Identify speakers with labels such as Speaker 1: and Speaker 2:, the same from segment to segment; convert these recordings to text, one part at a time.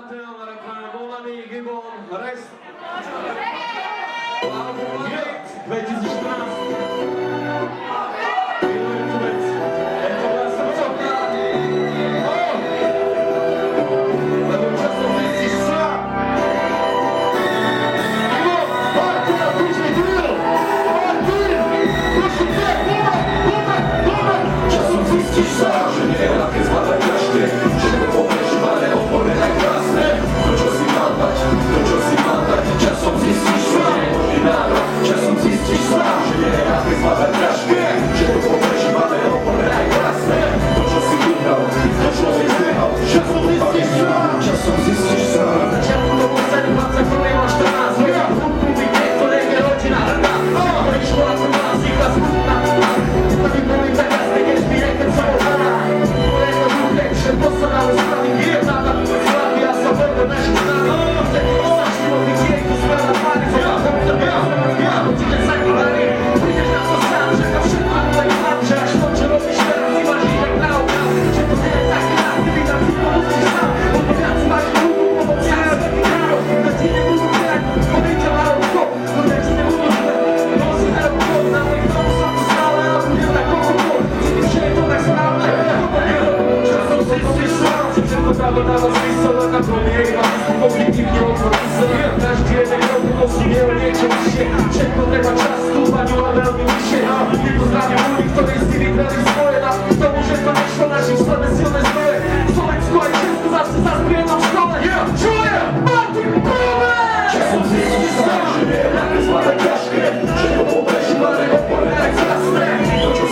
Speaker 1: Materiál na reklame volaný Gibbon Rest. Album Hit 2014. Milujem tu vec. Je to moja srdcovka. Lebo časom zistíš sa. Gibbon, Martin, a týždeň drill. Martin, proši ťa, pomer.
Speaker 2: Časom zistíš sa, že nie je ľahké zvládať každé. Všetko poprežívané, odporné aj krásne. To, čo si mal dať, časom zistíš sa, možný návrat. Časom zistíš sa, že nie je ľahké zvládať každé. Všetko poprežívané, odporné aj krásne. To, čo si vyhral, to človek zlyhal. Časom zistíš sa, časom zistíš sa.
Speaker 1: Začiatku do posledných 21 až 14 hodín. Hudbu mi niekto nech je rodina hrdá. Hovorí škola, to má vznikla smutná. Prvý boli tak jasný, keď mi niekedy sa odhľadá. To je to druhé, že posledná ústavy je táta tu slavy a sa veľmi naši známi. Vtedy sa životný tieň, tu skladá pány, co má ja, určite sa klári. Prídeš na to sám, že to všetko len chlap, že až to, čo robíš teraz, si vážiš jak na okaz. Že to nie je tak krát, kedy tam si to musíš sám. Lebo viac máš hudbu, lebo ja svetý národ. Da ti nebudú hrať, povíte lárovko, no nech si nebudú hrať. Nosí na rukou, na mojich tomu som tu stále, ale budem tak koľko. Cítim, že je to tak správne, časom zistíš sa. Všetko právo dáva zmysel, len na to nie je iba pochybne odmysel. Každý jeden krok musí nie o niečo vyššie. Všetko treba čas, stúpať oveľa veľmi vyššie. My poznávame ľudí, ktorí si vybrali svoje. Na tomu, že to nešlo, našich slabé silné zdroje. Slovensku aj Česku zase pri jednom stole. Čuje! Martin, Kove!
Speaker 2: Časom zistíš sa, že nie je ľahké zvládať ťažké. Všetko poprežívané, odporné aj krásne. To, čo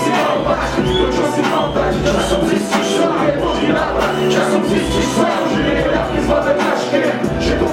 Speaker 2: si mal dať, časom zistíš sa, je možný návrat. Časom zistíš sa, že nie je ľahké zvládať ťažké. Všetko